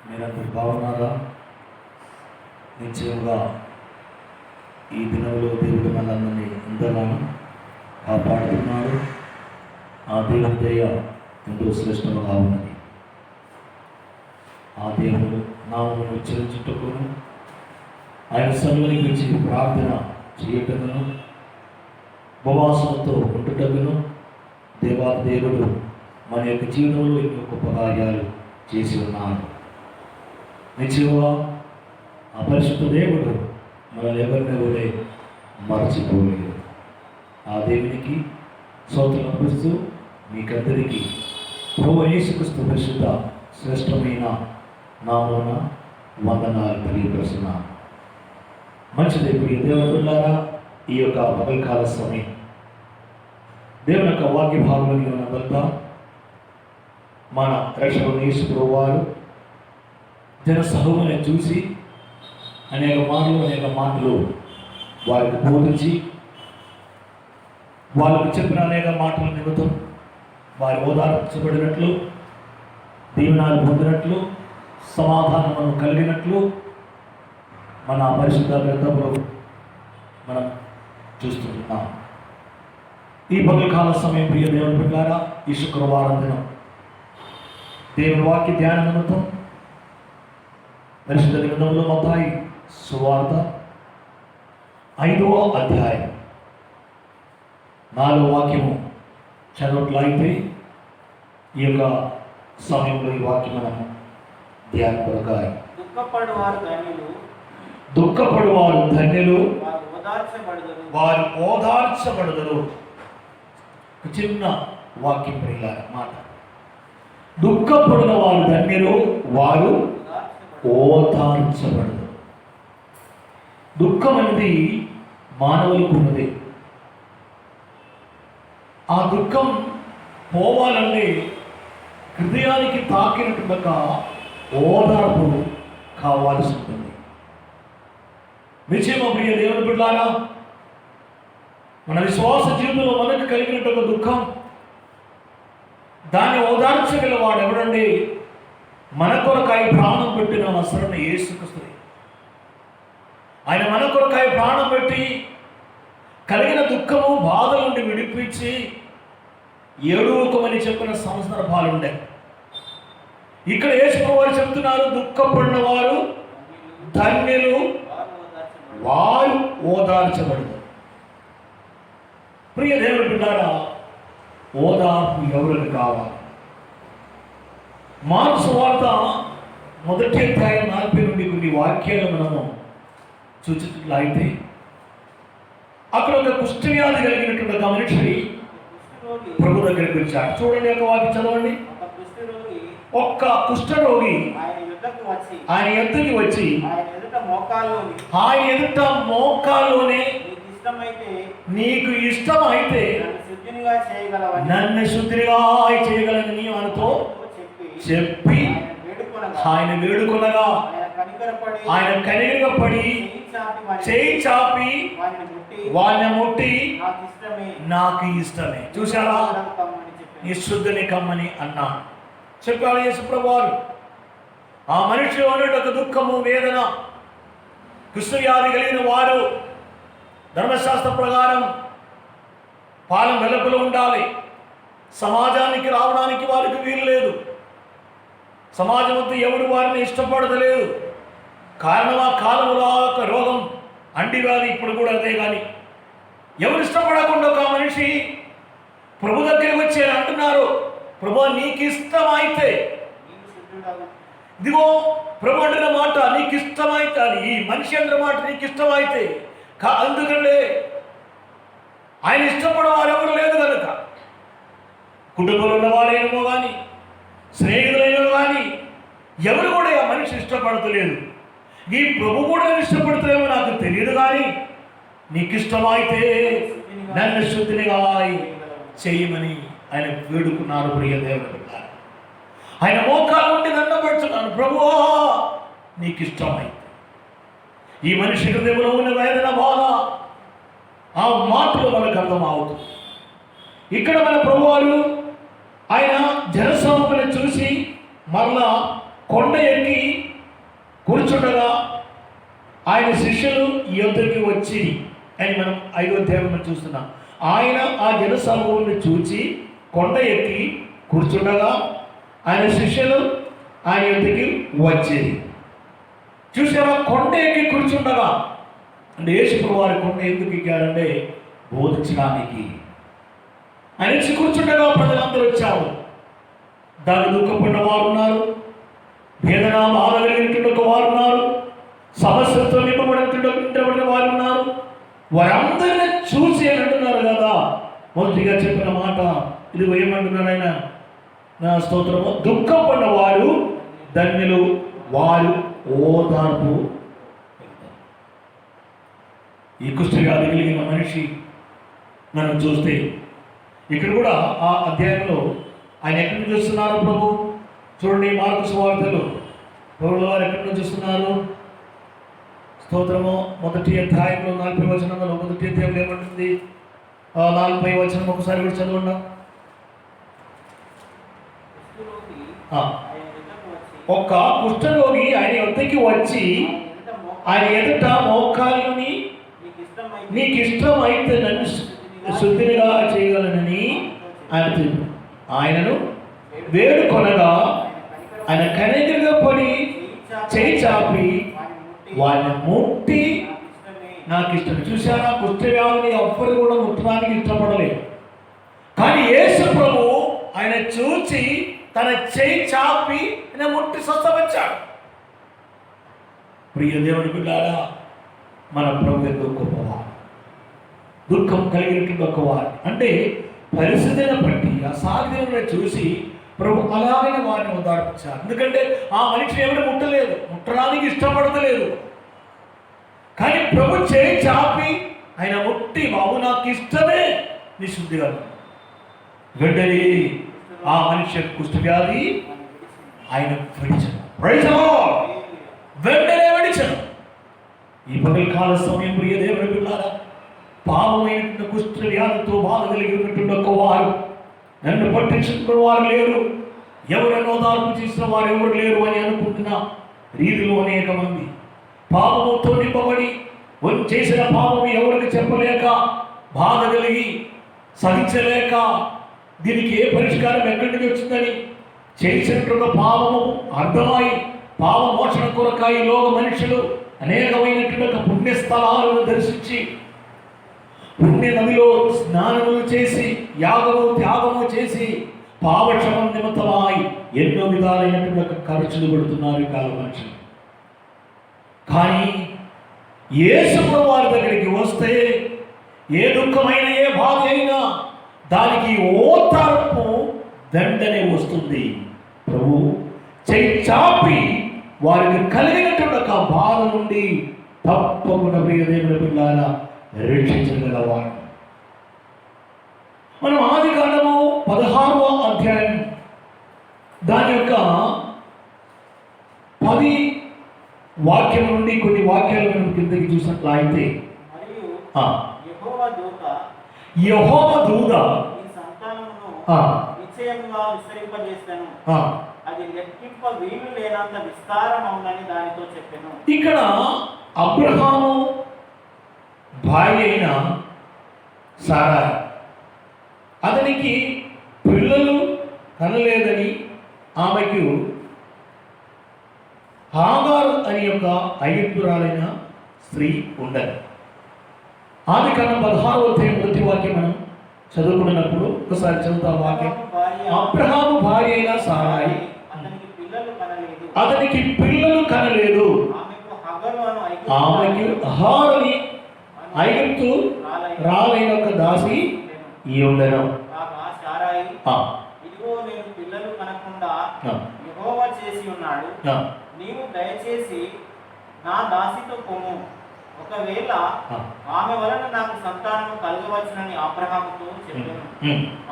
మీరందరూ బాగున్నారా? నిశ్చయంగా ఈ దినంలో దేవుడు మనందరినీ ఎంతగానో కాపాడుతున్నాడు. ఆ దేవుని దయ ఎంతో శ్రేష్టంగా ఉన్నది. ఆ దేవుడు నామమును ఉచ్చరించుటకును ఆయన సన్నిధికి వచ్చి ప్రార్థన చేయటకును ఉపవాసంతో ఉండుటకును దేవుడు మన యొక్క జీవితంలో ఎన్నో గొప్ప కార్యాలు చేసి ఉన్నాడు. నిశ్చయంగా ఆ పరిశుద్ధ దేవుడు మనల్ని ఎవరిని కూడా మరచిపోలేదు. ఆ దేవునికి స్తోత్రం అర్పిస్తూ మీకందరికీ ప్రభువు యేసుక్రీస్తు పరిశుద్ధ శ్రేష్టమైన నామమున వందనాలు తెలియపరుస్తున్నాను. మంచిది ప్రియ దేవుడులారా, ఈ యొక్క పగల్కాల సమయం దేవుని యొక్క వాక్య భాగంలో ఉన్నదంతా మన రక్షకుడు యేసు ప్రభువు వారు జన సమూహాన్ని చూసి అనేక మాటలు వారికి బోధించి వాళ్ళకు చెప్పిన అనేక మాటల నిమిత్తం వారి ఓదార్చబడినట్లు, దీవెనలు పొందినట్లు, సమాధానం కలిగినట్లు మన పరిశుద్ధ గ్రంథంలో మనం చూస్తున్నాం. ఈ పగలకాల సమయం ప్రియ దేవుని ప్రకారం ఈ శుక్రవారం దినం దేవుని వాక్య ధ్యాన నిమిత్తం పరిశుద్ధ గ్రంథంలో మత్తయి సువార్త 5వ అధ్యాయం 4వ వాక్యము చదవట్లయితే ఈ యొక్క సమయంలో ఈ వాక్యం మనం ధ్యాన కొరకాలి. దుఃఖపడువారు ధన్యులు, వారు ఓదార్చబడుదురు. చిన్న వాక్యం ప్రియుల మాట. దుఃఖపడిన వారు ధన్యులు, వారు ఓదార్చబడదు. దుఃఖం అనేది మానవులకు ఉన్నది. ఆ దుఃఖం పోవాలంటే హృదయానికి తాకినట్టుగా ఓదార్పు కావాల్సి ఉంటుంది. నిశ్చయమ ప్రియ దేవుని బిడ్డలారా, మన విశ్వాస జీవితంలో మనకు కలిగినట్టుగా దుఃఖం, దాన్ని ఓదార్చగల వాడు ఎవడండి? మన కొరకాయ ప్రాణం పెట్టిన వస్త్రాన్ని యేసుక్రీస్తు. ఆయన మన కొరకాయ ప్రాణం పెట్టి కలిగిన దుఃఖము బాధల నుండి విడిపించి ఏడూకమని చెప్పిన సందర్భాలుండే. ఇక్కడ యేసు వారు చెప్తున్నారు, దుఃఖపడిన వారు ధన్యులు, వారు ఓదార్చబడదు. ప్రియ దేవుని బిడ్డలారా, ఓదార్పు ఎవరికి కావాలి? మార్కు సువార్త 1వ అధ్యాయం 40 నుండి కొన్ని వాక్యాలు మనము చూచినట్లయితే, అక్కడ ఒక కుష్ఠవ్యాధి కలిగినటువంటి ఒక మనిషి ప్రభు దగ్గరికి వచ్చాడు. చూడండి, ఒక వాక్యం చదవండి. ఒక్క కుష్ఠరోగి ఆయన ఎద్దుకి వచ్చి ఆయన ఎదుట మోకాల్లోనే, నీకు ఇష్టమైతే నన్ను శుద్ధిగా చేయగలని ఆయనతో చెప్పి ఆయన వేడుకొనగా ఆయన కనికరపడి చేయి చాపి వాడిని ముట్టి, నాకు ఇష్టమే. చూసారా, నీ శుద్ధిని కమ్మని అన్నా చెప్పాడు యేసు ప్రభువారు. ఆ మనిషి ఒక దుఃఖము, వేదన, కుష్ఠవ్యాధి కలిగిన వారు ధర్మశాస్త్ర ప్రకారం పాలన వెలుపల ఉండాలి. సమాజానికి రావడానికి వారికి వీలు లేదు. సమాజం వద్ద ఎవడు వారిని ఇష్టపడతలేదు. కారణం ఆ కాలంలో ఒక రోగం, అండివ్యాధి, ఇప్పుడు కూడా అదే. కానీ ఎవరు ఇష్టపడకుండా ఒక మనిషి ప్రభు దగ్గరికి వచ్చి అంటున్నారు, ప్రభు నీకు ఇష్టమైతే, ఇదిగో ప్రభు అంటున్న మాట, నీకు ఇష్టమైతే, అని ఈ మనిషి అంటున్న మాట నీకు ఇష్టమైతే, అందుకంటే ఆయన ఇష్టపడే వారు ఎవరు లేదు కనుక, కుటుంబంలో ఉన్నవారేమో కానీ స్నేహితులైన కానీ ఎవరు కూడా ఆ మనిషి ఇష్టపడతలేదు. ఈ ప్రభు కూడా ఇష్టపడతారేమో నాకు తెలియదు, కానీ నీకు ఇష్టమైతే నన్ను శుద్ధినిగా చేయమని ఆయన వేడుకున్నారు. ప్రియ దేవుడు, ఆయన మోకాలు ఉండి దండం పెడుతున్నాను, ప్రభువా నీకు ఇష్టమైతే. ఈ మనిషి హృదయంలో ఉన్న వేదన, బాధ ఆ మాటలు మనకు అర్థమవుతుంది. ఇక్కడ మన ప్రభువారు ఆయన జనసమూహాన్ని చూసి మరలా కొండ ఎక్కి కూర్చుండగా ఆయన శిష్యులు ఈ యొద్దకి వచ్చి అని మనం 5వ అధ్యాయంలో చూస్తున్నాం. ఆయన ఆ జనసమూహాన్ని చూచి కొండ ఎక్కి కూర్చుండగా ఆయన శిష్యులు ఆయన యొద్దకి వచ్చేది. చూసారా, కొండ ఎక్కి కూర్చుండగా అంటే యేసు వారి కొండ ఎందుకు ఎక్కారంటే బోధించడానికి. ఆయన కూర్చుండగా ప్రజలందరూ వచ్చారు. దాని దుఃఖపడిన వారు ఉన్నారు, వేదన బాధ కలిగినటువంటి వారు ఉన్నారు, సమస్యలతో నింపబడిన వారు ఉన్నారు. వారందరినీ చూసి అని అంటున్నారు కదా. మొదటిగా చెప్పిన మాట ఇది ఏమంటున్నారు ఆయన? నా స్తోత్రము, దుఃఖపడిన వారు ధన్యులు, వారు ఓదార్పు. ఈ కుష్ఠవ్యాధి కలిగిన మనిషి నన్ను చూస్తే ఇక్కడ కూడా ఆ అధ్యాయంలో ఆయన ఎక్కడి నుంచి చూస్తున్నారు ప్రభు? చూడండి, మార్కు సువార్తలు ప్రభువుల వారు ఎక్కడి నుంచి చూస్తున్నారు? స్తోత్రము, 1వ అధ్యాయంలో 40వ వచనంలో, 1వ అధ్యాయంలో ఏమంటుంది? 40వ వచనం ఒకసారి కూడా చదవండి. ఒక కుష్ఠరోగి ఆయన వద్దకి వచ్చి ఆయన ఎదుట మోకాళ్ళని నీకు ఇష్టం అయితే నన్ను శుద్ధిగా చేయగలనని ఆయనను వేడుకొనగా ఆయన కనికరంగా పడి చేయి చాపి వారిని ముట్టి నాకు ఇష్టం. చూశారా, కుష్ఠవ్యాధిని ఎవ్వరు కూడా ముట్టడానికి ఇష్టపడలేదు. కానీ యేసు ప్రభు ఆయన చూచి తన చేయి చాపి ఆయన ముట్టి స్వస్థపరిచాడు. ప్రియ దేవుని బిడ్డలారా, మన ప్రభు ఎంతో గొప్పవాడు, దుఃఖం కలిగినటువంటి గొప్పవాడు. అంటే పరిస్థితిని బట్టి ఆ సాధ్యతను చూసి ప్రభు అలాగే వారిని ఓదార్చారు. ఎందుకంటే ఆ మనిషి ఎవరు ముట్టలేదు, ముట్టడానికి ఇష్టపడతలేదు. కానీ ప్రభు చేయి చాపి ఆయన ముట్టి, బాబు నాకు ఇష్టమే, నీ శుద్ధిగా. వెంటనే ఆ మనిషి కుష్ఠవ్యాధి ఆయన విడిచను. వెంటనే విడిచను. ఈ పగల కాల సమయం ప్రియ దేవుని బిడ్డలారా, పాపమైనటువంటి కుష్ఠవ్యాధితో బాధ కలిగి ఉన్నటువంటి ఒక వారు, నన్ను పట్టించుకున్న వారు లేరు, ఎవరైనా ఓదార్పు చేసిన వారు ఎవరు లేరు అని అనుకుంటున్న రీతిలో అనేక మంది పాపముతో నింపబడి చేసిన పాపము ఎవరికి చెప్పలేక, బాధ కలిగి సహించలేక, దీనికి ఏ పరిష్కారం ఎక్కడి నుంచి వచ్చిందని చేసినటువంటి పాపము అర్థమై పాప మోక్షణ కొరకాయి లోక మనుషులు అనేకమైనటువంటి పుణ్యస్థలాలను దర్శించి పుణ్య నదిలో స్నానములు చేసి యాగము త్యాగము చేసి పాపక్షమం నిమిత్తమై ఎన్నో విధాలైనటువంటి ఖర్చులు పెడుతున్నారు ఈ కాల మనుషులు. కానీ యేసు వారి దగ్గరికి వస్తే ఏ దుఃఖమైన ఏ బాధ అయినా దానికి ఓదార్పు దండనే వస్తుంది. ప్రభు చేయి చాపి వారికి కలిగినటువంటి ఒక బాధ నుండి తప్పకుండా ప్రియ దేవుని బిడ్డలారా రక్షించగలవాడు. మనం ఆదికాండము 16వ అధ్యాయం దాని యొక్క 10 వాక్యం నుండి కొన్ని వాక్యాలు మనం కిందకి చూసినట్లయితే, యెహోవా దూత ఇక్కడ అబ్రహాము భార్య అయిన సారా అతనికి పిల్లలు కనలేదని ఆమెకు హాగారు అని యొక్క ఐగుప్తురాలైన స్త్రీ ఉండదు. ఆదికాండం 16వ అధ్యాయం 1వ వాక్యం మనం చదువుకున్నప్పుడు ఒకసారి చదువుతాం వాక్యం. అబ్రహాము భార్య అయిన సారాయి అతనికి పిల్లలు కనలేదు, ఆమెకు హాగరు ఐగుప్తు రాలైన ఒక దాసి ఈ ఉండను. యెహోవా చేసి ఉన్నాడు, నీవు దయచేసి నా దాసితో పొమ్ము, ఒకవేళ ఆమె వలన నాకు సంతానము కలగవచ్చునని అబ్రహాముతో చెప్పాను.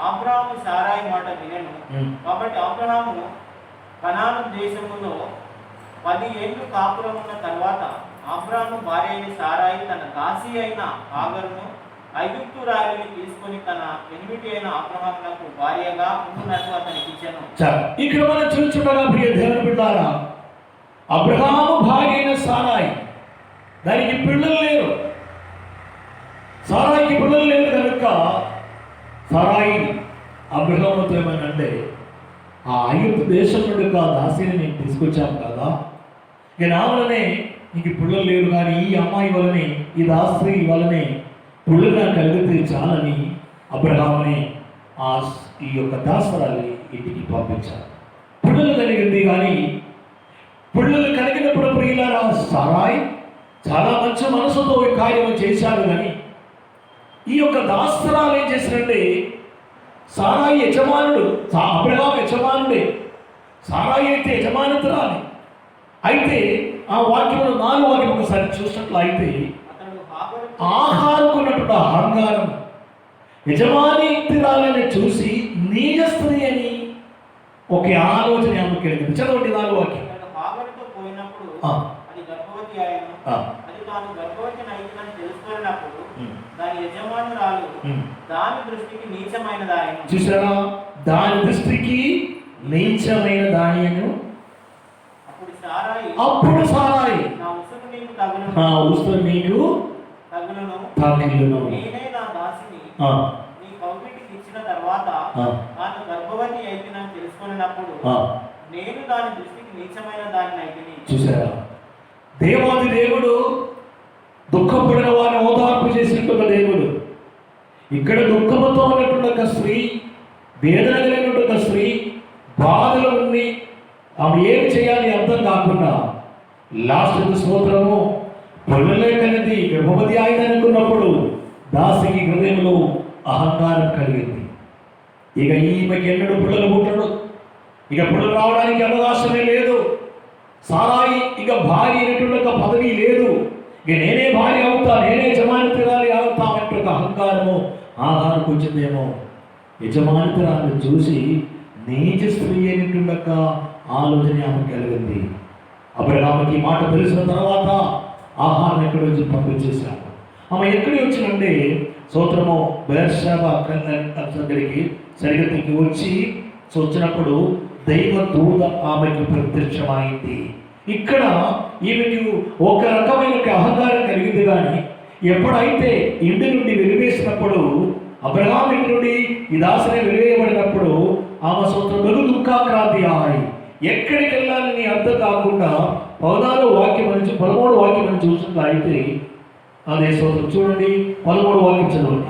అబ్రహాము సారాయి మాట వినెను. కాబట్టి అబ్రహాము కనాను దేశములో 10 ఏళ్ళు కాపురం ఉన్న తర్వాత అబ్రహాము భార్య అయిన సారాయి తన దాసి అయిన హాగరును ఐగుప్తు రాయిని తీసుకొని తన పెనిమిటి అయిన అబ్రహామునకు భార్యగా ఉంటున్నట్టు అతనికి ఇచ్చాను. ఇక్కడ మనం చూస్తుండగా ప్రియ దేవుని బిడ్డలారా, అబ్రహాము భార్య అయిన సారాయి, దానికి పిల్లలు లేరు. సారాయికి పిల్లలు లేరు కనుక సారాయి అబ్రహాముతో ఏమనంటే, ఆ ఐగుప్తు దేశం నుండి దాసిని నేను తీసుకొచ్చాను కదా, ఇక నా వలనే నీకు పిల్లలు లేరు, కానీ ఈ అమ్మాయి వలనే, ఈ దాస్త్రీ వలనే పిల్లలు నాకు కలిగితే చాలని అబ్రహాముని ఈ యొక్క దాసరాల్ని ఇంటికి పంపించారు. పిల్లలు కలిగింది, కానీ పిల్లలు కలిగినప్పుడు ప్రియులారా సారాయి చాలా మంచి మనసుతో ఈ కార్యం చేశారు. కానీ ఈ యొక్క దాసరాలు ఏం చేశారంటే, సారాయి యజమానుడు, అబ్రహాం యజమానుడే, సారాయి అయితే యజమానురాలి. అయితే ఆ వాక్యంలో 4 వాక్యం ఒకసారి చూసినట్లు అయితే, ఆహారకున్నటువంటి అహంకారం యజమానితురాలని చూసి నీజ స్త్రీ అని ఒక ఆలోచన ఆమెకు కలిగింది. చదవండి 4 వాక్యం. పోయినప్పుడు అది గర్భవతి అయ్యను. అది తాను గర్భవతి అయినని తెలుసుకున్నప్పుడు దాని యజమానురాలు దాని దృష్టికి నీచమైనదాయను. చూసారా, దాని దృష్టికి నీచమైన దానియను. అప్పుడు సారాయి నా ఉసురు నీకు తగులును, నా ఉసురు నీకు తగులును, నేనే నా దాసిని నీ కౌగిటికి ఇచ్చిన తర్వాత తాను గర్భవతి అయిపోయినని తెలుసుకున్నప్పుడు నేను దాని దృష్టికి నీచమైన దానిని అయిపోయి. చూసారా, దేవాది దేవుడు దుఃఖపడిన వారిని ఓదార్పు చేసినటువంటి దేవుడు. ఇక్కడ దుఃఖముతో ఉన్నటువంటి ఒక స్త్రీ, వేదన కలిగినటువంటి ఒక స్త్రీ, బాధలు ఉంది, ఆమె ఏమి చేయాలి అర్థం కాకుండా లాస్ట్ స్తోత్రము పిల్లలే కలిగి గర్భవతి ఆయన అనుకున్నప్పుడు దాసికి హృదయంలో అహంకారం కలిగింది. ఇక ఈమెకి ఎన్నడూ పిల్లలు పుట్టడు, ఇక పిల్లలు రావడానికి అవకాశమే లేదు. సారాయి ఇక భార్య అయినటువంటి ఒక పదవి లేదు. ఇక నేనే భార్య అవుతా, నేనే యజమానితురాలి అవుతామంటే ఒక అహంకారము ఆహారకు వచ్చిందేమో. యజమానితురాలను చూసి నీచ స్త్రీ అయినటువంటి ఒక ఆలోచన ఆమె కలిగింది. అబ్రహాముకి మాట తెలిసిన తర్వాత ఆహారం ఎక్కడి నుంచి పంపించేశాము. ఆమె ఎక్కడి వచ్చినంటే స్తోత్రము బెర్షెబా దగ్గరికి సరిగతికి వచ్చి వచ్చినప్పుడు దైవ దూత ఆమెకు ప్రత్యక్షమైంది. ఇక్కడ ఈమెకు ఒక రకమైన అహంకారం కలిగింది. కానీ ఎప్పుడైతే ఇంటి నుండి వెలివేసినప్పుడు, అబ్రహాం ఇంటి నుండి ఈ దాసిని వెలివేయబడినప్పుడు ఆమె స్తోత్రం బహు దుఃఖాక్రాంతి ఆయి. ఎక్కడికి వెళ్ళాలని అర్థం కాకుండా 14 వాక్యం నుంచి 13 వాక్యం నుంచి చూస్తున్నా అయితే అదే స్తోత్రం చూడండి. 13 వాక్యం చదవండి,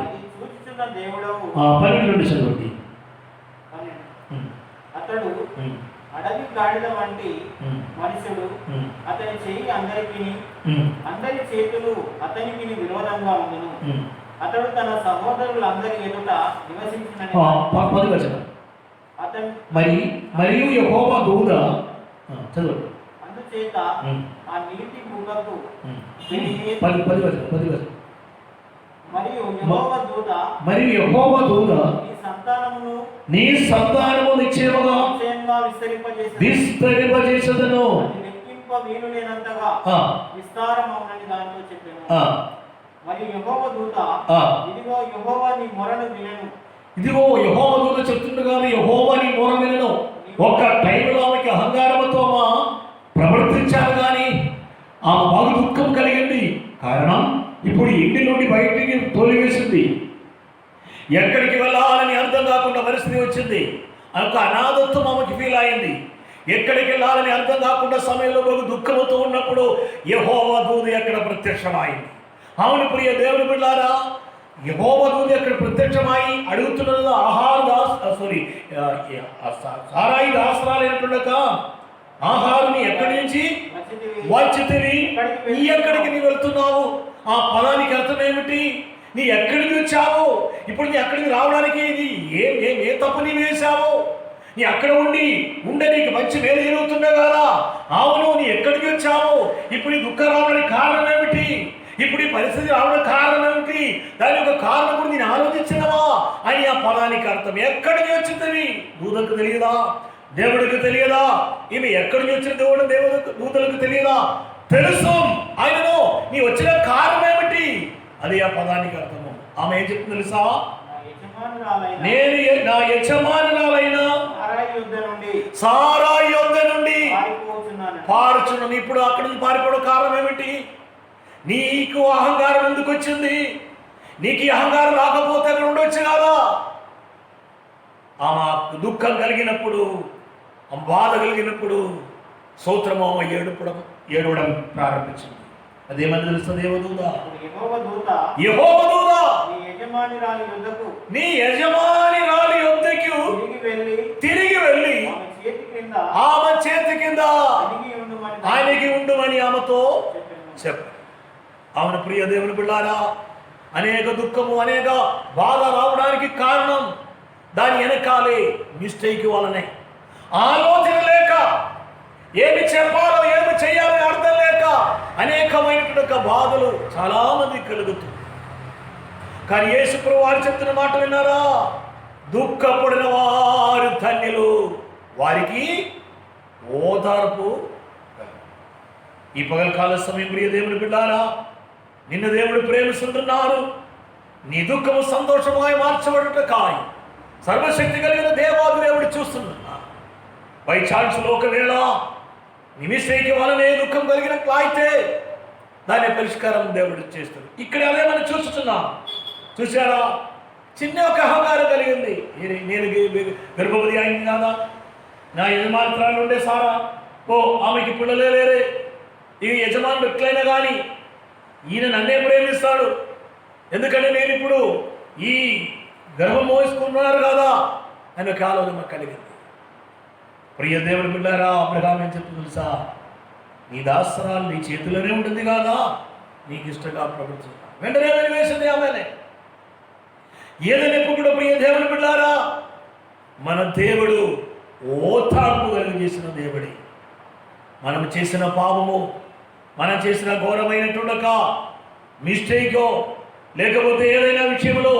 12 నుండి చదవండి. అతడు అడవి గాడిద వంటి మనుషుడు, అతని చెయ్యి అందరి చేతులు అతనికి విరోధంగా ఉండును. అతడు తన సహోదరులందరి ఎదుట నివసించిన మరియు యెహోవా దూత చదవండి. అందుచేత ఆ నీటి బుగ్గకు మరియు యెహోవా దూత నీ సంతానము నిశ్చయముగా విస్తరింపజేసెదను. విస్తారమౌనని దానితో చెప్పాను. మరియు యెహోవా దూత ఇదిగో యెహోవా నీ మొరను వినెను. ఇదిగో యెహోవా దూత చెప్తుండగానే యెహోవా నీ మొర వినెను. ఒక టైంలో ఆమెకి అహంకారముతో ప్రవర్తించారు, కానీ ఆమె బాగా దుఃఖం కలిగింది. కారణం ఇప్పుడు ఇంటి నుండి బయటికి తోలివేసింది. ఎక్కడికి వెళ్ళాలని అర్థం కాకుండా పరిస్థితి వచ్చింది. ఒక అనాథత్వం ఆమెకి ఫీల్ అయింది. ఎక్కడికి వెళ్ళాలని అర్థం కాకుండా సమయంలో బాగా దుఃఖంతో ఉన్నప్పుడు యెహోవా దూత ఎక్కడ ప్రత్యక్షమైంది. అవును ప్రియ దేవుని బిడ్డలారా, యెహోవా దూత ఎక్కడ ప్రత్యక్షమై అడుగుతున్నది సారాయి దాసరాలైనటువంటి ఆహారాన్ని ఎక్కడి నుంచి వచ్చితివి, నీ ఎక్కడికి నీ వెళ్తున్నావు? ఆ పదానికి అర్థం ఏమిటి? నీ ఎక్కడికి వచ్చావు? ఇప్పుడు నీ అక్కడికి రావడానికి నీ ఏ తప్పు నీ వేశావు? నీ అక్కడ ఉండే నీకు మంచి మేలు జరుగుతుండే కదా. అవును, నీ ఎక్కడికి వచ్చావు? ఇప్పుడు ఈ దుఃఖం రావడానికి కారణం ఏమిటి? ఇప్పుడు ఈ పరిస్థితి రావడానికి కారణం ఏమిటి? దాని యొక్క కారణం కూడా నేను ఆలోచించినవా అని ఆ పదానికి అర్థం. ఎక్కడికి వచ్చింది దూతకు తెలియదా? దేవుడికి తెలియదా? ఈమె ఎక్కడి నుంచి వచ్చిన దూతలకు తెలియదా? తెలుసు. ఆయనను నీ వచ్చిన కారణం ఏమిటి? అది ఆ పదానికి అర్థము. ఆమె ఏం చెప్తుంది తెలుసా? నేను నా యజమానురాలైన సారాయి యొద్ద నుండి పారుచున్నాను. ఇప్పుడు అక్కడి నుంచి పారిపోవడం కారణం ఏమిటి? నీకు అహంకారం ఎందుకు వచ్చింది? నీకు ఈ అహంకారం రాకపోతే అక్కడ ఉండొచ్చు కదా. ఆమె దుఃఖం కలిగినప్పుడు, బాధ కలిగినప్పుడు స్తోత్రము ఏడవడం ప్రారంభించింది. అదేమని తెలుస్తుంది? యెహోవా దూత నీ యజమాని రాలి యొద్దకు తిరిగి వెళ్ళి ఆమె చేతి కింద ఆయనకి ఉండుమని ఆమెతో చెప్పు. అవును ప్రియ దేవుని బిడ్డారా, అనేక దుఃఖము, అనేక బాధ రావడానికి కారణం దాని వెనకాలే మిస్టేక్ వలనే, ఆలోచన లేక, ఏమి చెప్పాలో ఏమి చేయాలో అర్థం లేక అనేకమైనటువంటి బాధలు చాలా మంది కలుగుతుంది. కానీ యేసు ప్రభువు వారు చెప్తున్న మాట విన్నారా? దుఃఖపడిన వారు ధన్యులు, వారికి ఓదార్పు. ఈ పగలకాల సమయం ప్రియ దేవుని బిడ్డారా, నిన్ను దేవుడు ప్రేమిస్తున్నారు. నీ దుఃఖము సంతోషమాయి మార్చబడుట కాయ సర్వశక్తి కలిగిన దేవాది దేవుడు చూస్తున్నా. బై ఛాన్స్లో ఒకవేళ నిమిషేకి వలనే దుఃఖం కలిగినట్లయితే దాని పరిష్కారం దేవుడు చేస్తాడు. ఇక్కడ అదే మనం చూస్తున్నాం. చూసారా? చిన్న ఒక అహంకారం కలిగింది. నేను గర్భవతి అయింది కాదా, నా యజమానురాలు ఉండే సారా, ఆమెకి పిల్లలే లేరే, ఈ యజమానుడు ఎట్లయినా కానీ ఈయన నన్నే ప్రేమిస్తాడు, ఎందుకంటే నేను ఇప్పుడు ఈ గర్భం మోసుకున్నారు కదా అని ఒక ఆలోచన కలిగింది. ప్రియ దేవుని బిడ్డారా, అబ్రహాం ఏం చెప్తూ తెలుసా? నీ దాసరాలు నీ చేతిలోనే ఉంటుంది కాదా, నీకు ఇష్టంగా ప్రవర్తించు. వెంటనే వెలివేసింది ఆమెనే. ఏదైనా కూడా ప్రియ దేవుని బిడ్డారా, మన దేవుడు ఓదార్పు కలిగజేసిన దేవుడి. మనం చేసిన పాపము, మనం చేసిన ఘోరమైనటువంటి ఒక మిస్టేకో లేకపోతే ఏదైనా విషయంలో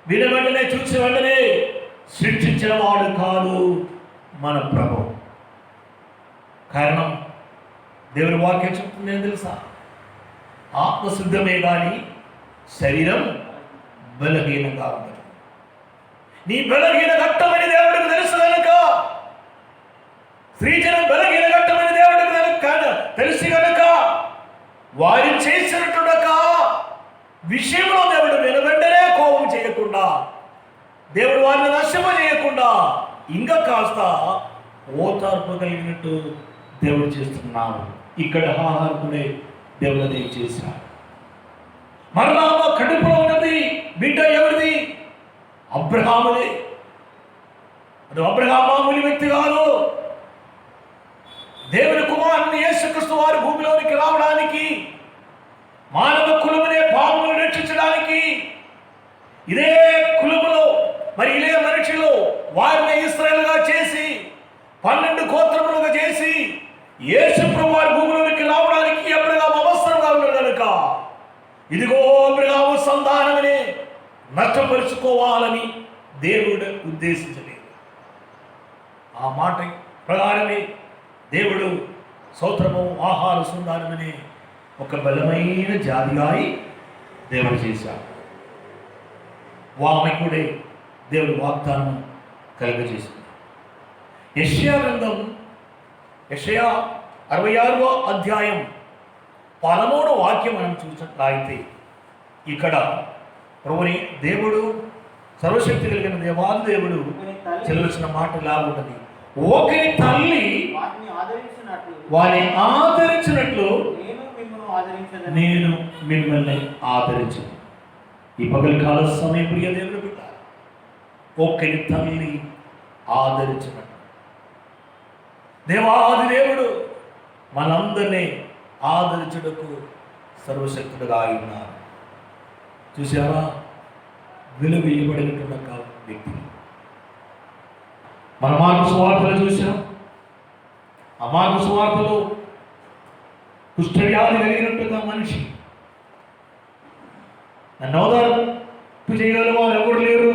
విన వెంటనే చూసి వెంటనే శిక్షించిన వాడు కాదు మన ప్రభువు. కారణం దేవుని వాక్యం చెప్తుంది ఏం తెలుసా? ఆత్మశుద్ధమే కానీ శరీరం బలహీనంగా ఉంటుంది. నీ బలహీన ఘట్టమని దేవుడికి తెలుసు కనుక, స్త్రీజనం బలహీన ఘట్టమని దేవుడికి తెలిసి కనుక వారి చేసినట్టుడక విషయంలో దేవుడు వెంటనే కోపం చేయకుండా, దేవుడు వారిని నష్టమ చేయకుండా ఇంకా కాస్త ఓదార్పు కలిగినట్టు దేవుడు చేస్తున్నాడు. ఇక్కడ ఆహారకునే దేవుడు అదే చేశాడు. మరలా కడుపులో ఉన్నది బిడ్డ ఎవరిది? అబ్రహాముదే. అది అబ్రహాము మామూలు వ్యక్తి కాదు. దేవుని కుమారుని యేసుక్రీస్తు వారి భూమిలోనికి రావడానికి, మానవ కులమునే పాపమును రక్షించడానికి, ఇదే కులములో మరి ఇదే మనిషిలో వారిని ఇశ్రాయేలుగా చేసి 12 గోత్రములుగా చేసి యేసు ప్రభు వారి భూమిలోనికి రావడానికి అబ్రహాము అవసరంగా ఉన్నాడు కనుక, ఇదిగో అబ్రహాము సంతానమని నష్టపరుచుకోవాలని దేవుడు ఉద్దేశించలేదు. ఆ మాట ప్రకారమే దేవుడు స్తోత్రము ఆహార సంతానమని ఒక బలమైన జాతిగాయి దేవుడు చేశాడు. ఆమెకుడే దేవుడు వాగ్దానం కలుగజేసింది. యెషయా గ్రంథం, యెషయా 66వ అధ్యాయం 13వ వాక్యం మనం చూసినట్లయితే, ఇక్కడ ప్రభుని దేవుడు సర్వశక్తి కలిగిన దేవాది దేవుడు చెలవలసిన మాట లాగుంటుంది. ఒకరి తల్లి వారిని ఆదరించినట్లు నేను మిమ్మల్ని ఆదరించను. ఈ పగలకాల సమయం ప్రియ దేవుడు బిడ్డ, ఒకరి తల్లి ఆదరించినట్టు దేవాది దేవుడు మనందరినీ ఆదరించుటకు సర్వశక్తుడుగా ఉన్నారు. చూసారా? వెలువెయ్యబడినటువంటి వ్యక్తి మన మార్కు సువార్తలు చూసాం. ఆ మార్కు సువార్తలో కుష్ఠవ్యాధి కలిగినట్టుగా మనిషి, నన్ను ఓదార్పు చేయగల వారు ఎవరు లేరు,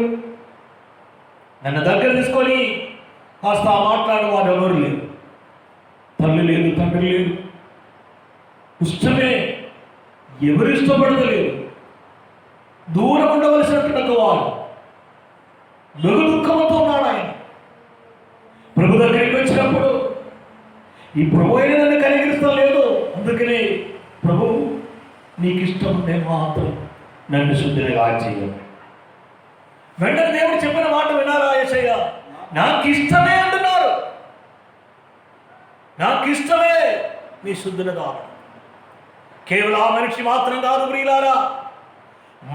నన్ను దగ్గర తీసుకొని కాస్త మాట్లాడే వారు ఎవరు లేరు, తల్లి లేదు, తండ్రి లేదు, కుష్ఠమే, ఎవరు ఇష్టపడతలేదు, దూరం ఉండవలసినటువంటి వారు బహు దుఃఖంతో ఉన్నాడు ఆయన. ప్రభు దగ్గరికి వచ్చినప్పుడు ఈ ప్రభు అయినా నన్ను కనికరిస్తా లేదు. అందుకనే ప్రభు నీకు ఇష్టం నేను మాత్రం నన్ను శుద్ధిగా చేయండి. వెంటనే దేవుడు చెప్పిన మాట వినారా యేసయ్య? నాకు ఇష్టమే అంటున్నారు. నాకు ఇష్టమే నీ శుద్ధులు కావడం. కేవలం ఆ మనిషి మాత్రం కాదు ప్రియులారా,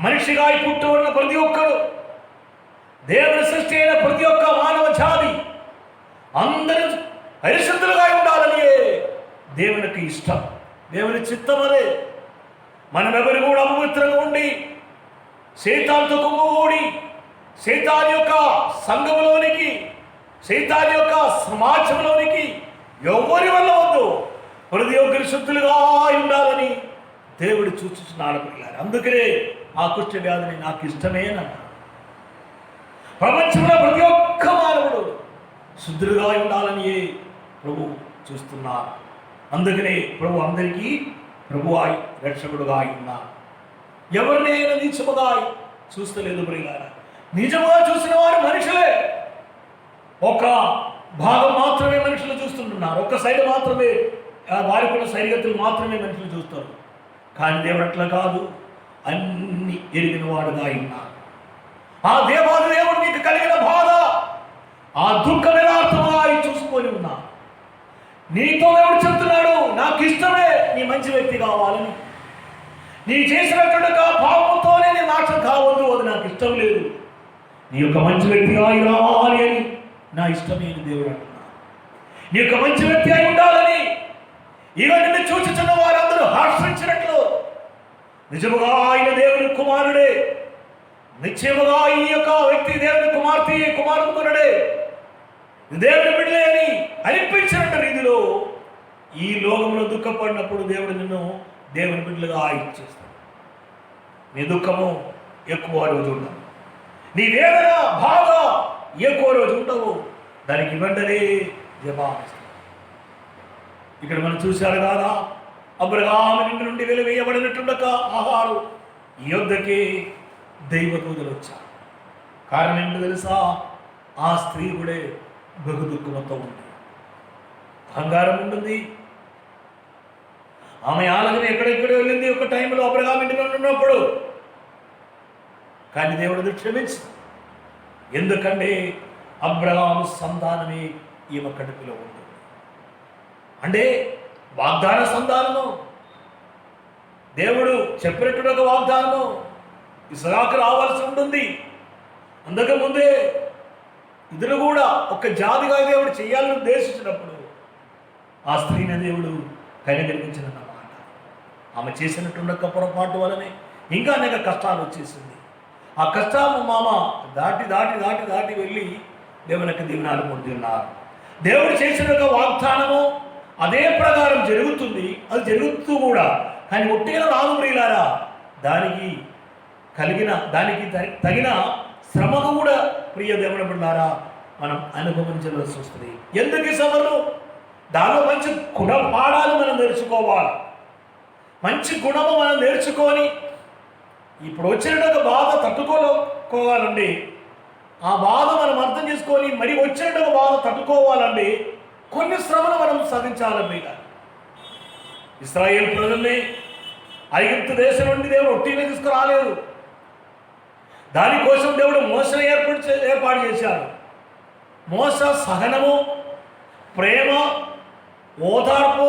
మనిషిగా పుట్టబడిన ప్రతి ఒక్కరు, దేవుని సృష్టి అయిన ప్రతి ఒక్క మానవ జాతి అందరూ పరిశుద్ధులుగా ఉండాలని దేవునికి ఇష్టం, దేవుని చిత్తం. అదే మనమెవరు కూడా అపవిత్రంగా ఉండి సైతానుతో కుమ్మగూడి సైతాను యొక్క సంఘంలోనికి, సైతాను యొక్క సమాజంలోనికి ఎవరి వల్ల వద్దు, ప్రతి ఒక్కరి శుద్ధులుగా ఉండాలని దేవుడు సూచిస్తున్నాడు పిల్లలు. అందుకనే ఆ కుష్ఠ వ్యాధిని నాకు ఇష్టమే అన్నాడు. ప్రపంచంలో ప్రతి ఒక్క మానవుడు శుద్ధులుగా ఉండాలని ప్రభు చూస్తున్నారు. అందుకనే ప్రభు అందరికీ ప్రభువాయి రక్షకుడుగా ఉన్నారు. ఎవరినైనా నీచముగా చూస్తలేదు ప్రియులారా. నిజముగా చూసిన వారు మనుషులే. ఒక భాగం మాత్రమే మనుషులు చూస్తుంటున్నారు. ఒక సైడ్ మాత్రమే, వారికున్న సరిగతులు మాత్రమే మనుషులు చూస్తారు. కానీ దేవుడు అట్లా కాదు, అన్ని ఎరిగిన వాడుగా ఉన్నారు. ఆ దేవాది దేవుడు నీకు కలిగిన బాధ, ఆ దుఃఖం ఎలా అర్థమా చూసుకొని ఉన్నా. నీతో దేవుడు చెప్తున్నాడు, నాకు ఇష్టమే నీ మంచి వ్యక్తి కావాలని. నీ చేసినటువంటి పాపంతోనే నీ నాశనం కావద్దు, అది నాకు ఇష్టం లేదు. నీ యొక్క మంచి వ్యక్తిగా రావాలి అని నా ఇష్టమే అని దేవుడు అంటున్నాడు. నీ యొక్క మంచి వ్యక్తి అయి ఉండాలని ఇవన్నీ చూచుచున్న వారందరూ హర్షించినట్లు నిజముగా ఆయన దేవుని కుమారుడే, నిశ్చయముగా ఈ యొక్క వ్యక్తి దేవుని కుమార్తె కుమారుడే, దేవుని బిడ్డలే అని అనిపించినట్టు రీతిలో ఈ లోకంలో దుఃఖపడినప్పుడు దేవుడు నిన్ను దేవుని బిడ్డలుగా ఇచ్చేస్తాడు. నీ దుఃఖము ఎక్కువ రోజు ఉండవు, నీ వేదన బాధ ఎక్కువ రోజు ఉండవు. దానికి వెంటనే జవాబిస్తాడు. ఇక్కడ మనం చూశారు కాదా, అబ్రహాము ఇంటి నుండి వెలివేయబడినట్టుండక ఆహారు ఈ యొద్దకి దైవదూతలు వచ్చారు. కారణం ఏంటో తెలుసా? ఆ స్త్రీ కూడా బహు దుఃఖంతో ఉంది, అహంకారం ఉంటుంది. ఆమె ఆలోచన ఎక్కడెక్కడ వెళ్ళింది ఒక టైంలో అబ్రహాము ఇంటిలో ఉన్నప్పుడు. కానీ దేవుడు క్షమించు. ఎందుకంటే అబ్రహాము సంతానమే ఈమె కడుపులో ఉంటుంది. అంటే వాగ్దాన సంతానము, దేవుడు చెప్పినట్టు ఒక వాగ్దానము ఇస్సాకు రావాల్సి ఉంటుంది. అందుకు ముందే ఇద్దరు కూడా ఒక జాతిగా దేవుడు చేయాలని ఉద్దేశించినప్పుడు ఆ స్త్రీని దేవుడు కనికరించినన్నమాట. ఆమె చేసినట్టు పొరపాటు వలనే ఇంకా అనేక కష్టాలు వచ్చేసింది. ఆ కష్టాలు మామ దాటి దాటి దాటి దాటి వెళ్ళి దేవునికి దీవెనలు పొందుతున్నారు. దేవుడు చేసిన ఒక వాగ్దానము అదే ప్రకారం జరుగుతుంది. అది జరుగుతూ కూడా కానీ ఒట్టిగా రాదు ప్రియులారా. దానికి తగిన శ్రమకు కూడా ప్రియ దేవుని బిడ్డలారా మనం అనుభవించవలసి వస్తుంది. ఎందుకు ఈ శ్రమలు? దానిలో మంచి గుణపాఠాలు మనం నేర్చుకోవాలి. మంచి గుణము మనం నేర్చుకొని ఇప్పుడు వచ్చిన ఒక బాధ తట్టుకోవాలండి. ఆ బాధ మనం అర్థం చేసుకొని మరి వచ్చిన ఒక బాధ తట్టుకోవాలండి. కొన్ని శ్రమలు మనం సాధించాలండి. ఇశ్రాయేలు ప్రజల్ని ఐగుప్తు దేశం నుండి దేవుడు ఒట్టిగా తీసుకురాలేదు. దానికోసం దేవుడు మోసను ఏర్పాటు చేశాడు. మోస సహనము, ప్రేమ, ఓదార్పు,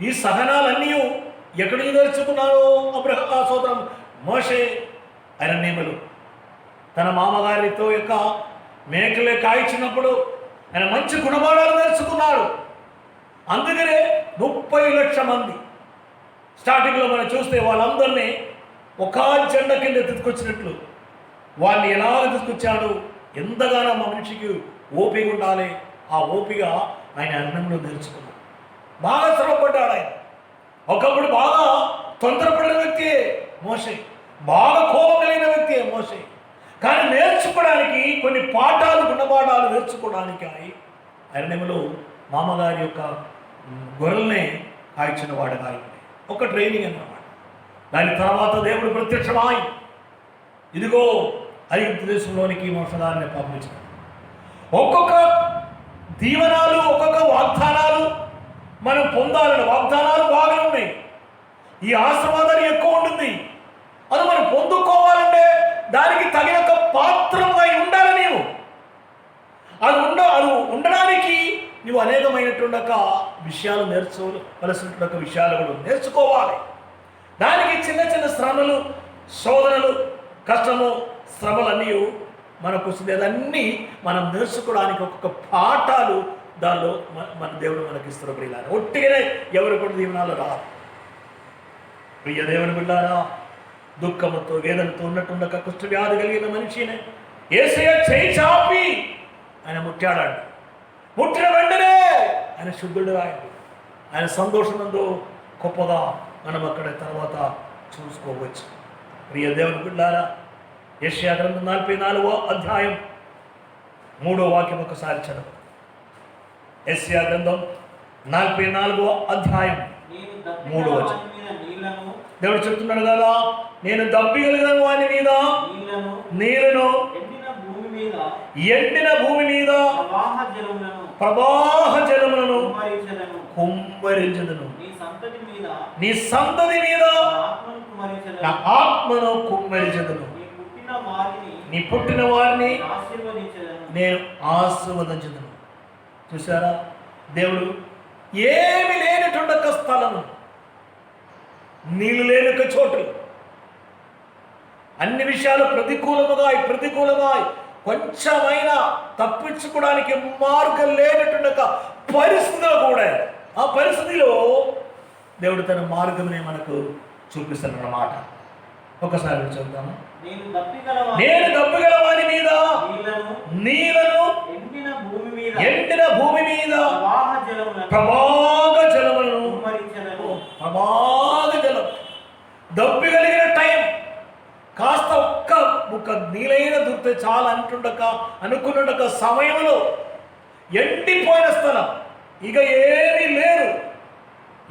ఈ సహనాలన్నీ ఎక్కడి నుంచి నేర్చుకున్నారో అబ్రహాము సోదరం మోషే అరణ్యములో తన మామగారితో యొక్క మేకలే కాయించినప్పుడు ఆయన మంచి గుణపాఠాలు నేర్చుకున్నాడు. అందుకనే 30 లక్షల మంది స్టార్టింగ్లో మనం చూస్తే వాళ్ళందరినీ ఒక జెండా కింద తీసుకొచ్చినట్లు వాళ్ళని ఎలా తీసుకొచ్చాడు. ఎంతగానో మా మనిషికి ఓపిక ఉండాలి. ఆ ఓపిక ఆయన అరణ్యంలో నేర్చుకున్నాడు. బాగా శ్రమపడ్డాడు ఆయన. ఒకప్పుడు బాగా తొందరపడిన వ్యక్తి మోషే, బాగా కోపం కలిగిన వ్యక్తి మోషే. కానీ నేర్చుకోవడానికి కొన్ని పాఠాలు, గుణపాఠాలు నేర్చుకోవడానికి అరణ్యంలో మామగారి యొక్క గొర్రెల్ని కాయించిన వాడుగా ఒక ట్రైనింగ్ అన్నమాట. దాని తర్వాత దేవుడు ప్రత్యక్షమై ఇదిగో ఐగుప్తు దేశంలోనికి మోసగారిని పంపించాడు. ఒక్కొక్క దీవెనాలు, ఒక్కొక్క వాగ్దానాలు మనం పొందాలని వాగ్దానాలు బాగా ఉన్నాయి, ఈ ఆశీర్వాదాలు ఎక్కువ ఉంటుంది. అది మనం పొందుకోవాలంటే దానికి తగిన పాత్రమై ఉండాలి నీవు. అది ఉండడానికి నువ్వు అనేకమైనటువంటి విషయాలు నేర్చుకోవలసినటువంటి విషయాలు కూడా నేర్చుకోవాలి. దానికి చిన్న చిన్న శ్రమలు, శోధనలు, కష్టము, శ్రమలన్నీ మనకు వస్తుంది. అదన్నీ మనం నేర్చుకోవడానికి ఒక్కొక్క పాఠాలు దానిలో మన దేవుడు మనకి ఇస్తున్న ప్రియులారా. ఒట్టిగానే ఎవరు కూడా దీవెనాలు రాదు. ప్రియ దేవుని బిడ్డారా, దుఃఖముతో వేదనతో ఉన్నట్టుండక కుష్ఠవ్యాధి కలిగిన మనిషిని యేసయ్య చేయి చాపి ఆయన ముట్టాడండి. ముట్టిన వెంటనే ఆయన శుద్ధుడు. ఆయన సంతోషంతో గొప్పగా మనం అక్కడ తర్వాత చూసుకోవచ్చు. ప్రియ దేవుని బిడ్డారా, యెషయా గ్రంథం 44వ అధ్యాయం 3వ వాక్యం ఒకసారి చదువు. యెషయా గ్రంథం 44వ అధ్యాయం 3వ వచనం. దేవుడు చెప్తున్నాడు కదా, నేను దప్పిగలిగిన వాని మీద నీళ్లను, ఎండిన భూమి మీద ప్రవాహ జలములను కుమ్మరించదును. నీ సంతతి మీద నా ఆత్మను కుమ్మరించదును. నీ పుట్టిన వారిని నేను ఆశీర్వదించదును. చూసారా, దేవుడు ఏమి లేనటువంటి స్థలము, నీళ్ళు లేని చోటు, అన్ని విషయాలు ప్రతికూలముగా కొంచెమైనా తప్పించుకోవడానికి మార్గం లేనటువంటి పరిస్థితిలో కూడా, ఆ పరిస్థితిలో దేవుడు తన మార్గంనే మనకు చూపిస్తాడన్నమాట. ఒకసారి చదువుతాము. నేను దప్పిగల వాని మీద నీళ్లను, ఎండిన భూమి మీద ప్రవాహ జలములను. ప్రవాహ జలం, దప్పిగలిగిన టైం, కాస్త ఒక్క ముక్క నీలైన దొరికితే చాలా అనుకున్నక సమయంలో ఎండిపోయిన స్థలం, ఇక ఏమీ లేదు,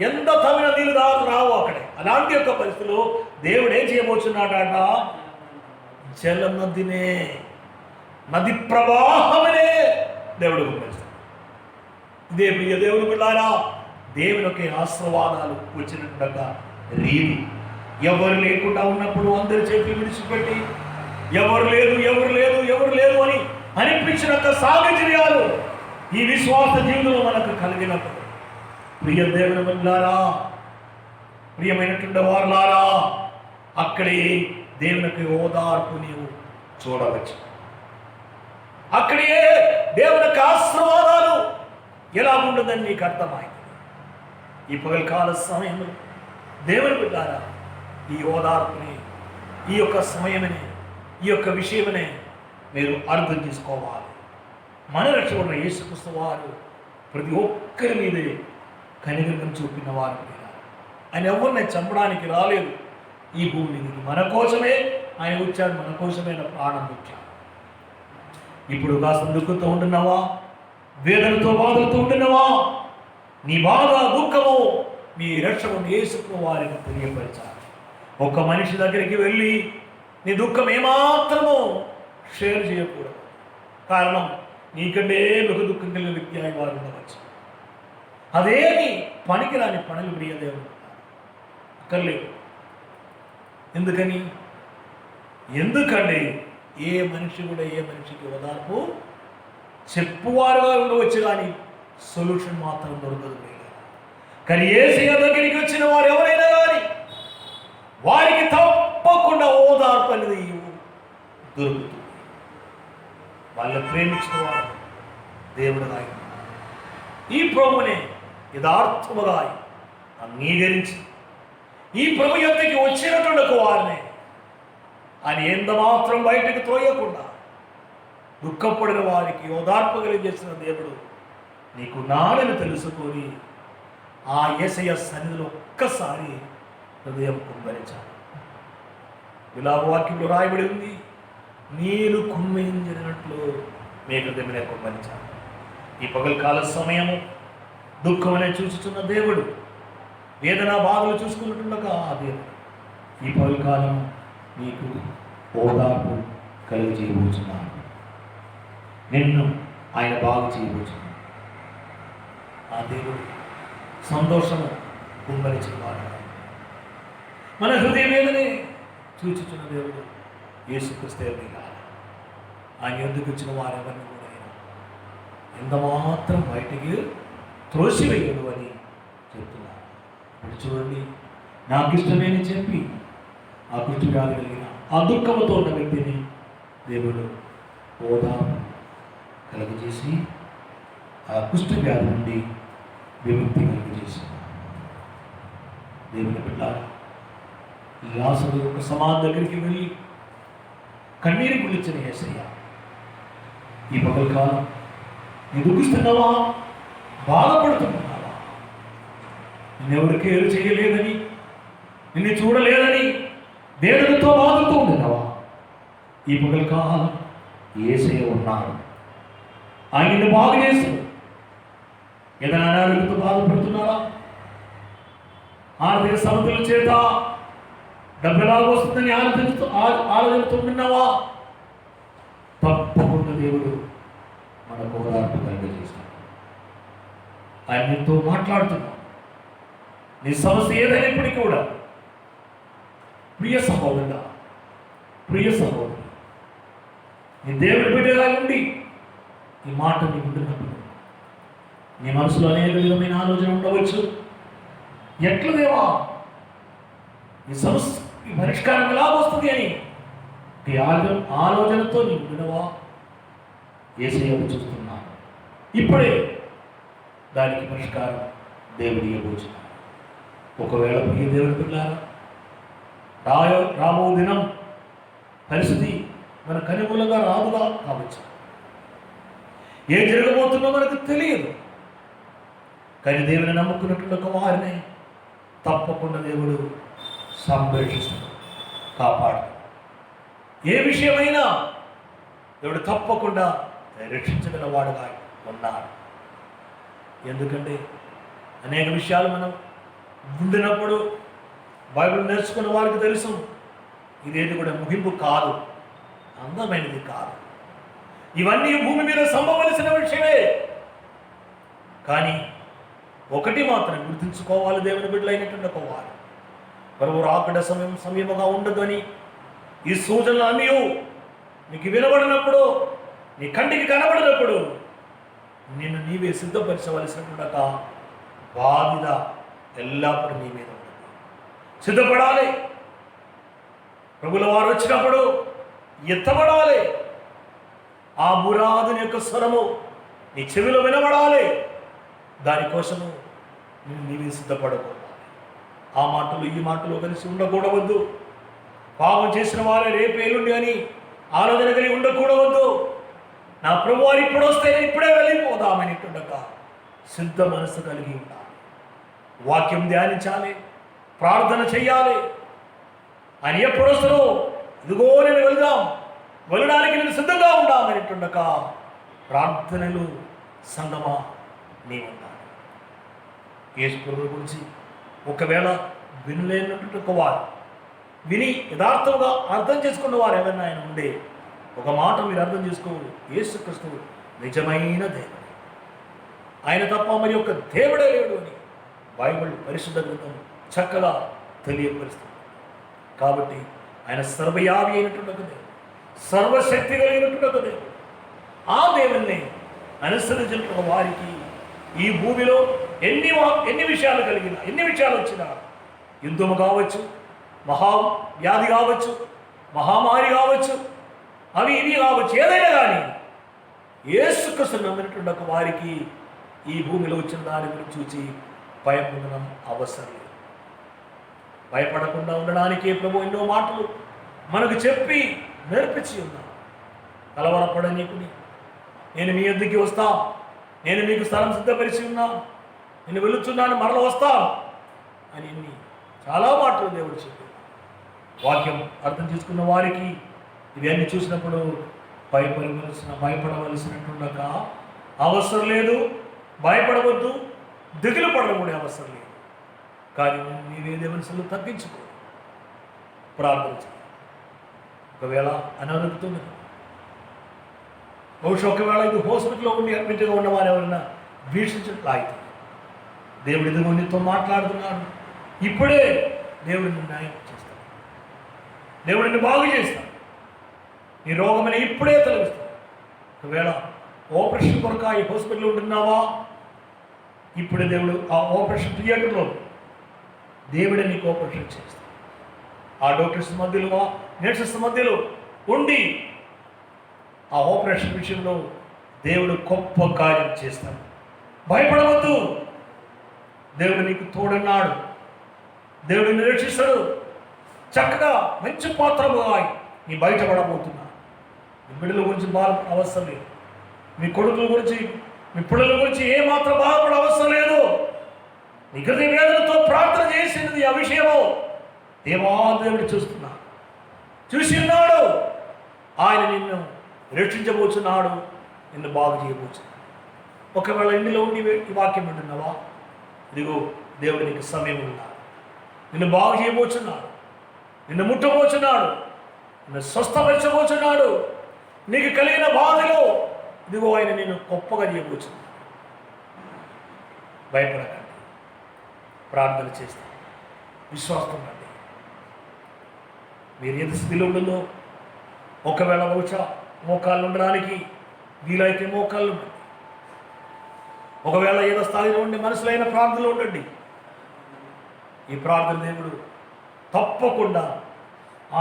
ఎంత తమిన నీళ్ళు రావు అక్కడే. అలాంటి యొక్క పరిస్థితుల్లో దేవుడు ఏం చేయబోతున్నాడట? జల నదినే, నది ప్రవాహమనే దేవుడు గుర్తిస్తాడు. ఇదే ప్రియ దేవుడు బిడ్డారా, దేవునికి ఆశీర్వాదాలు వచ్చినట్టుగా రీతి. ఎవరు లేకుండా ఉన్నప్పుడు అందరి చేతులు విడిచిపెట్టి ఎవరు లేదు అని అనిపించిన సాహచర్యాలు ఈ విశ్వాస జీవితంలో మనకు కలిగినప్పుడు, ప్రియ దేవుని బిడ్డలారా, ప్రియమైనటువంటి వారులారా, అక్కడే దేవునికి ఓదార్పు నీవు చూడవచ్చు. అక్కడే దేవునికి ఆశీర్వాదాలు ఎలా ఉండదని నీకు అర్థమైంది. ఈ పగలకాల సమయంలో దేవుని బిడ్డారా, ఈ ఓదార్పుని, ఈ యొక్క సమయమని, ఈ యొక్క విషయమనే మీరు అర్థం చేసుకోవాలి. మన రక్షకుడు యేసుక్రీస్తు వారు ప్రతి ఒక్కరి మీదే కనికరం చూపిన వారు. ఆయన ఎవరిని చంపడానికి రాలేదు ఈ భూమి మీదకి. మన కోసమే ఆయన వచ్చాడు, మన కోసమే ప్రాణం వచ్చాడు. ఇప్పుడు కాస్త దుఃఖంతో ఉంటున్నావా, వేదనతో బాధలతో ఉంటున్నావా? నీ బాధ, దుఃఖము మీ రక్షకుడు యేసుక్రీస్తు వారికి తెలియపరచాలి. ఒక మనిషి దగ్గరికి వెళ్ళి నీ దుఃఖం ఏమాత్రమో షేర్ చేయకూడదు. కారణం, నీకంటే ఒక దుఃఖం కలిగిన వ్యక్తి అయి వారు ఉండవచ్చు. అదేమి పనికిరాని పనులు ప్రియ దేవుడు అక్కర్లేదు. ఎందుకండి ఏ మనిషి కూడా ఏ మనిషికి ఓదార్పు చెప్పువారుగా ఉండవచ్చు, కానీ సొల్యూషన్ మాత్రం దొరకదు. కానీ యేసయ్య దగ్గరికి వచ్చిన వారు ఎవరైనా కానీ వారికి తప్పకుండా ఓదార్పు అనేది దొరుకుతుంది. వాళ్ళు ప్రేమించిన వారు దేవుడు ఆయన ఈ ప్రభుని యథార్థముగా అంగీకరించి ఈ ప్రభు యొక్కకి వచ్చినటువంటి వారిని ఆయన ఎంత మాత్రం బయటకు తోయకుండా దుఃఖపడిన వారికి ఓదార్పు కలిగేసిన దేవుడు నీకు నాడని తెలుసుకొని ఆ యేసయ్య సన్నిధిలో ఒక్కసారి హృదయం కుమ్మరించాలి. ఇలా వాక్యంలో రాయబడి ఉంది, నీరు కుమ్మరించినట్లు మీ హృదయమే కుమ్మరించాలి. ఈ పగలకాల సమయము దుఃఖం అనే చూస్తున్న దేవుడు, వేదన బాధలు చూసుకున్నట్టుగా ఆ దేవుడు ఈ పగలకాలం నీకు ఓదార్పు కలిగి చేయబోతున్నాను. నిన్ను ఆయన బాగు చేయబోతున్నాను. ఆ దేవుడు సంతోషము కుమ్మరించేవాడు. మన హృదయ వేదనే చూచుచున్న దేవుడు యేసుక్రీస్తే ఆయన ఎందుకు వచ్చిన వారెవరిని కూడా ఎంత మాత్రం బయటికి త్రోసివేయడు అని చెప్తున్నారు. ఇప్పుడు చూడండి, నాకు ఇష్టమేని చెప్పి ఆ కుష్టి వ్యాధి కలిగిన ఆ దుఃఖంతో ఉన్న వ్యక్తిని దేవుడు ఓదార్పు కలుగజేసి ఆ కుష్టి వ్యాధి నుండి విముక్తి కలుగజేసి, దేవుని బిడ్డ లాజరు యొక్క సమాధి దగ్గరికి వెళ్ళి కన్నీరు గుళ్ళించిన యేసయ్య ఈ పగల కాలం నీ దుఃఖిస్తున్నావా, బాధపడుతున్నావా, నిన్నెవరు కేరు చేయలేదని, నిన్ను చూడలేదని వేదనతో బాధతో ఉన్నావా? ఈ పగల కాలం యేసయ్య ఉన్నాడు. ఆయన నిన్ను బాగు చేస్తాడు. ఏదైనా అనారోగ్యంతో బాధపడుతున్నారా? ఆర్థిక సమస్యల చేత డబ్బు ఎలాగ వస్తుందని ఆలోచిస్తున్నావా? తప్పకుండా దేవుడు మనకు ఓదార్పు కలుగజేస్తాడు. ఆయన నీతో మాట్లాడుతున్నాడు. నీ సమస్య ఏదైనప్పటికీ కూడా ప్రియ సహోదరుడా, ప్రియ సహోదరు, నీ దేవుడి బిడ్డగా ఉండి ఈ మాట నీ ఉంటున్నప్పుడు నీ మనసులో అనేక విధమైన ఆలోచన ఉండవచ్చు. ఎట్ల దేవా ఈ సమస్య ఈ పరిష్కారం ఎలా వస్తుంది అని ఈ ఆలోచనతో నీ వినవా? యేసయ్యను చూస్తున్నా. ఇప్పుడే దానికి పరిష్కారం దేవుడి ఇవ్వబోచున్నాడు. ఒకవేళ ప్రియ దేవుడి పిల్లారా, రాబో దినం పరిస్థితి మన కనుమూలంగా రాదుగా కావచ్చు. ఏం జరగబోతుందో మనకు తెలియదు. కానీ దేవుని నమ్ముకున్నటువంటి ఒక వారిని తప్పకుండా దేవుడు సంరక్షిస్తాడు, కాపాడు. ఏ విషయమైనా దేవుడు తప్పకుండా రక్షించగల వాడుగా ఉన్నాడు. ఎందుకంటే అనేక విషయాలు మనం ఉండినప్పుడు బైబిల్ నేర్చుకున్న వారికి తెలుసు, ఇదేది కూడా ముగింపు కాదు, అందమైనది కాదు. ఇవన్నీ భూమి మీద సంభవలసిన విషయమే. కానీ ఒకటి మాత్రం గుర్తుంచుకోవాలి, దేవుని బిడ్డలైనటువంటి ఒక వారు ప్రభు రాకడ సమయముగా ఉండదు అని ఈ సూచనలు అన్నీ నీకు వినబడినప్పుడు, నీ కంటికి కనబడినప్పుడు నిన్ను నీవే సిద్ధపరచవలసినటువంటి ఒక బాధ్యత ఎల్లప్పుడూ నీ మీద ఉంటుంది. సిద్ధపడాలి. ప్రభుల వారు వచ్చినప్పుడు ఎత్తబడాలి. ఆ మురాదుని యొక్క స్వరము నీ చెవిలో వినబడాలి. దానికోసము నేను నీవే సిద్ధపడకూడదు. ఆ మాటలు ఈ మాటలు కలిసి ఉండకూడవద్దు. పాపం చేసిన వారే రేపేలుండి అని ఆలోచన కలిగి ఉండకూడవద్దు. నా ప్రభు వారు ఇప్పుడు వస్తే ఇప్పుడే వెళ్ళిపోదామనేటుండక సిద్ధ మనసు కలిగి ఉండాలి. వాక్యం ధ్యానించాలి, ప్రార్థన చెయ్యాలి. ఆయన ఎప్పుడు వస్తారో ఇదిగో నేను వెళ్ళడానికి నేను సిద్ధంగా ఉండాలనేటుండక ప్రార్థనలు సంగమా నీ ఉండాలి. యేసు ప్రభువు గురించి ఒకవేళ వినలేనటువంటి ఒక వారు, విని యథార్థంగా అర్థం చేసుకున్న వారు ఎవరైనా ఆయన ఉండే ఒక మాట మీరు అర్థం చేసుకోవాలి, యేసుక్రీస్తు నిజమైన దేవుడు, ఆయన తప్ప మరి ఒక దేవుడే లేడు అని బైబిల్ పరిశుద్ధ గ్రంథం చక్కగా తెలియపరుస్తుంది. కాబట్టి ఆయన సర్వయావి అయినటువంటి ఒక దేవుడు, సర్వశక్తి కలిగినటువంటి ఒక దేవుడు. ఆ దేవుణ్ణి అనుసరించిన వారికి ఈ భూమిలో ఎన్ని విషయాలు కలిగినా, ఎన్ని విషయాలు వచ్చినా, యుద్ధము కావచ్చు, మహావ్యాధి కావచ్చు, మహామారి కావచ్చు, అవి ఇవి కావచ్చు, ఏదైనా కానీ యేసుక్రీస్తు నమ్మినటువంటి ఒక వారికి ఈ భూమిలో వచ్చిన దాని గురించి చూసి భయపడడం అవసరం లేదు. భయపడకుండా ఉండడానికి ప్రభు ఎన్నో మాటలు మనకు చెప్పి నేర్పించి ఉన్నాను. కలవరపడనీకుని నేను మీ యొద్దకి వస్తా, నేను మీకు స్థలం సిద్ధపరిచి ఉన్నా, నేను వెళుతున్నాను, మరల వస్తా అని చాలా మాటలు దేవుడు చెప్పాడు. వాక్యం అర్థం చేసుకున్న వారికి ఇవన్నీ చూసినప్పుడు భయపడవలసినటువంటి అవసరం లేదు. భయపడవద్దు, దిగులు పడడం కూడా అవసరం లేదు. కానీ నీవేదే మనసులు తగ్గించుకో, ప్రార్థన చేయాలి. ఒకవేళ అనారోగ్యంతో బహుశా ఒకవేళ ఇది హాస్పిటల్లో ఉండి అడ్మిట్గా ఉన్నవారు ఎవరైనా వీక్షించట్లా అయితే దేవుడి ఇదిగో నీతో మాట్లాడుతున్నాడు. ఇప్పుడే దేవుడు నిన్ను న్యాయం చేస్తాడు. దేవుడిని బాగు చేస్తాడు. నీ రోగమని ఇప్పుడే తొలగిస్తాడు. ఒకవేళ ఆపరేషన్ కొరకు ఈ హాస్పిటల్లో ఉంటున్నావా, ఇప్పుడే దేవుడు ఆ ఆపరేషన్ థియేటర్లో దేవుడే నీకు ఆపరేషన్ చేస్తాడు. ఆ డాక్టర్స్ మధ్యలో, ఆ నర్సెస్ మధ్యలో ఉండి ఆ ఆపరేషన్ విషయంలో దేవుడు గొప్ప కార్యం చేస్తాడు. భయపడవద్దు. దేవుడు నీకు తోడన్నాడు. దేవుడు నిరీక్షిస్తాడు. చక్కగా మంచి పాత్రగా నీ బయటపడబోతున్నా. మీ బిడ్డల గురించి బాధపడ అవసరం లేదు. మీ కొడుకుల గురించి, మీ పిల్లల గురించి ఏమాత్రం బాధపడ అవసరం లేదు. నీ హృదయ వేదనతో ప్రార్థన చేసినది ఆ విషయము దేవాదేవుడు చూసి ఉన్నాడు. ఆయన నిన్ను రక్షించబోతున్నాడు, నిన్ను బాగు చేయబోతున్నాడు. ఒకవేళ ఇంటిలో ఉండి ఈ వాక్యం వింటున్నావా, ఇదిగో దేవుడు నీకు సమయం ఉన్నాడు. నిన్ను బాగు చేయబోతున్నాడు, నిన్ను ముట్టబోతున్నాడు, నిన్ను స్వస్థపరచబోతున్నాడు. నీకు కలిగిన బాధలో ఇదిగో ఆయన నిన్ను గొప్పగా చేయబోతున్నాడు. భయపడకండి, ప్రార్థన చేస్తాను, విశ్వాసం ఉండండి. మీరు ఎంత స్థితిలో ఉంటుందో, ఒకవేళ బహుశా మోకాళ్ళు ఉండడానికి వీలైతే మోకాళ్ళు ఉండండి. ఒకవేళ ఏదో స్థాయిలో ఉండి మనసులైన ప్రార్థనలో ఉండండి. ఈ ప్రార్థన దేవుడు తప్పకుండా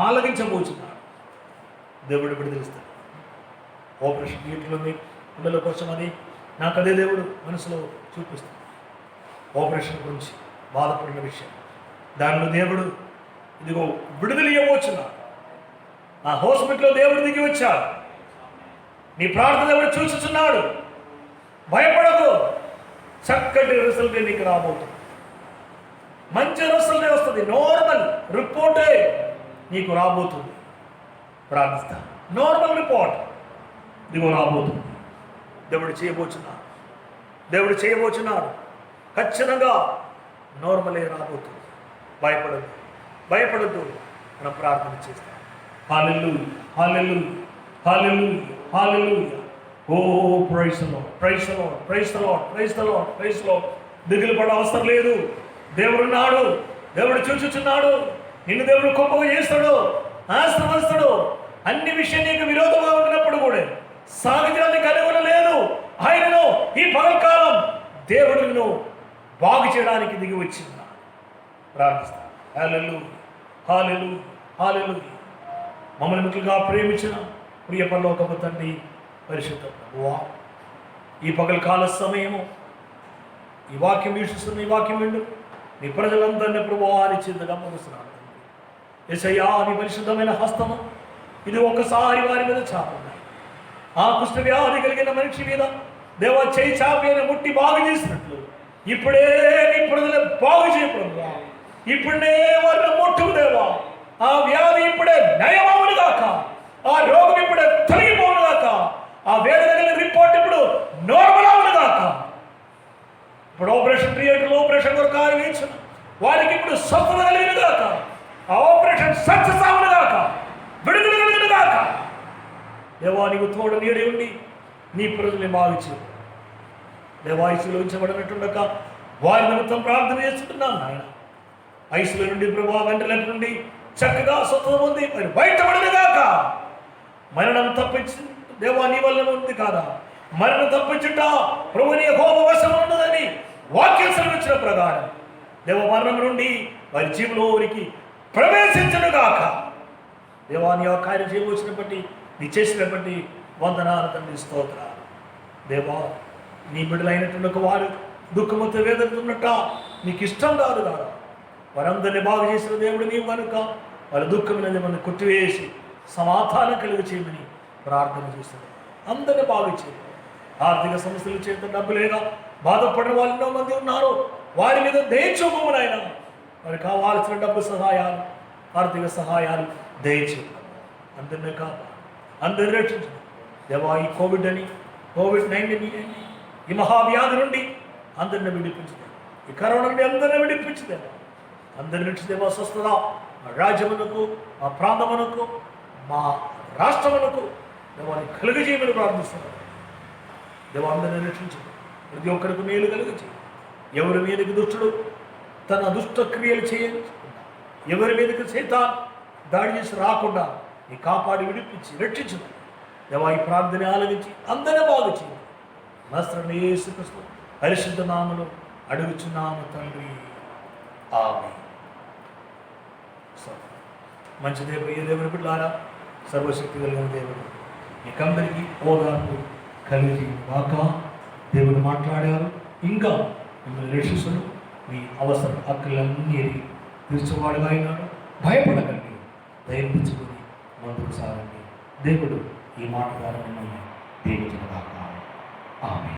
ఆలకించబోతున్నాడు. దేవుడు విడుదలిస్తాడు. ఆపరేషన్ థియేటర్లో పిల్లల కోసం అని నాకు అదే దేవుడు మనసులో చూపిస్తాడు. ఆపరేషన్ గురించి బాధపడిన విషయం, దానిలో దేవుడు ఇదిగో విడుదల ఇవ్వబోతున్నాడు. ఆ హాస్పిటల్లో దేవుడు దిగి వచ్చాడు. నీ ప్రార్థన దేవుడు చూస్తున్నాడు. భయపడకు. చక్కటి రిజల్ట్ నీకు రాబోతుంది. మంచి రిజల్ట్ వస్తుంది. నార్మల్ రిపోర్టే నీకు రాబోతుంది. ప్రార్థిస్తా. నార్మల్ రిపోర్ట్ ఇదిగో రాబోతుంది. దేవుడు చేయబోతున్నాడు. ఖచ్చితంగా నార్మలే రాబోతుంది. భయపడద్దు. మనం ప్రార్థన చేస్తాం. Hallelujah, hallelujah, hallelujah, hallelujah. Oh praise the Lord, praise the Lord, praise the Lord, praise the Lord, praise the Lord. దిగులు పడ అవసరం లేదు. దేవుడు ఉన్నాడు. దేవుడు చూచుచున్నాడు. నిన్ను దేవుడు గొప్పగా చేస్తాడు, ఆశీర్వదిస్తాడు. అన్ని విషయం నీకు విరోధంగా ఉన్నప్పుడు కూడా సాగిత్యాన్ని కనుగొనలేదు. ఆయనను ఈ పగల్కాలం దేవుడు నిన్ను బాగు చేయడానికి దిగి వచ్చింది. ప్రార్థిస్తాను. హల్లెలూయా, హల్లెలూయా, హల్లెలూయా. మమ్మల్ని మిక్కులుగా ప్రేమించిన ప్రియ పరలోకపు తండ్రి, పరిశుద్ధ ప్రభువా, ఈ పగల్కాల సమయము ఈ వాక్యం వీక్షిస్తున్న ఈ వాక్యం విండు నీ ప్రజలందరినీ ప్రభువా అని చింతగా ముగిస్తున్నాను. యేసయ్యా, నీ పరిశుద్ధమైన హస్తము ఇది ఒకసారి వారి మీద చాపున్నాయి. ఆ కుష్ఠ వ్యాధి కలిగిన మనిషి మీద దేవా చేయి చాపి ముట్టి బాగు చేసినట్లు ఇప్పుడే నీ ప్రజలు బాగు చేయబడుగా. ఇప్పుడే వారిని ముట్టుకు దేవా. ఆ వ్యాధి ఇప్పుడే నయమవును గాక. ఆ రోగం ఇప్పుడే తొలగిపోవును గాక. ఆ వేదన కలిగిన రిపోర్ట్ ఇప్పుడు నార్మల్ అవును గాక. ఇప్పుడు ఆపరేషన్ థియేటర్లో ఆపరేషన్ కొరకు వేయించిన వారికి ఇప్పుడు స్వస్థత కలిగిన గాక. ఆ ఆపరేషన్ సక్సెస్ అవును గాక. విడుదల కలిగిన గాక. దేవా, నీకు తోడు నీడి ఉండి నీ ప్రజల్ని బాగుచు. దేవా, ఐసులో ఉంచబడినట్టుండక వారి నిమిత్తం ప్రార్థన చేస్తుంటున్నాను నాయన. ఐసుల నుండి ప్రభా వెంటనేటి నుండి చక్కగా స్వస్థత పొంది మరి బయటపడదుగాక. మరణం తప్పించి దేవా నీ వల్ల ఉంది కాదా? మరణం తప్పించుట ప్రభుని యెహోవా వశం ఉన్నదని వాక్యం సెలవిచ్చిన ప్రకారం దేవ మరణం నుండి వారి జీవులోనికి ప్రవేశించనుగాక. దేవా, నీ కార్యం చేయవచ్చిన బట్టి నీ చేసిన బట్టి వందనాలు తండ్రి, స్తోత్రాలు. దేవా, నీ బిడ్డలైనటువంటి వారు దుఃఖముతో వేదనతున్నట్ట నీకు ఇష్టం కాదు కాదా? వారందరినీ బాగు చేసిన దేవుడు నీవు కనుక వాళ్ళ దుఃఖమైనది మనం కొట్టివేసి సమాధానం కలిగి చేయమని ప్రార్థన చేస్తుంది. అందరినీ బాగు చేయాలి. ఆర్థిక సమస్యల చేత డబ్బు లేక బాధపడిన వాళ్ళు ఎన్నో మంది ఉన్నారు. వారి మీద దయచూపమని ఆయన వారికి కావాల్సిన డబ్బు సహాయాలు, ఆర్థిక సహాయాలు దయచేయాలి. అందరినీ కాపాడు, అందరినీ రక్షించండి. దేవా, ఈ కోవిడ్-19 ఈ మహావ్యాధి నుండి అందరిని విడిపించదే. ఈ కరోనా నుండి అందరినీ విడిపించదే. అందరి నుంచి దేవా స్వస్థత మా రాజ్యమునకు, మా ప్రాంతమునకు, మా రాష్ట్రమునకు దేవాన్ని కలుగజేయమని ప్రార్థిస్తున్నాను. దేవా, అందరినీ రక్షించండి. ప్రతి ఒక్కరికి మేలు కలుగజేయండి. ఎవరి మీదకి దుష్టుడు తన దుష్ట క్రియలు చేయాలి, ఎవరి మీదకి సైతాన్ దాడి చేసి రాకుండా నీ కాపాడి విడిపించి రక్షించు. దేవా, ఈ ప్రార్థన ఆలకించి అందరినీ బాగు చేయి. నజరేయుడైన యేసుక్రీస్తు పరిశుద్ధ నామములో అడుగుచున్నాము తండ్రి, ఆమేన్. మంచి దేవుడు, ఏ దేవుని బిడ్డలారా, సర్వశక్తి కలిగిన దేవుడు మీకందరికీ ఓదార్పు కలిగి కాక దేవుడు మాట్లాడారు. ఇంకా మిమ్మల్ని రక్షిస్తుడు, మీ అవసర హక్కులన్నీ తీర్చేవాడుగా అయినాడు. భయపడకండి, ధైర్యించుకొని ముందుకు సాగండి. దేవుడు ఈ మాట ద్వారా మిమ్మల్ని దీవించును గాక. ఆమేన్.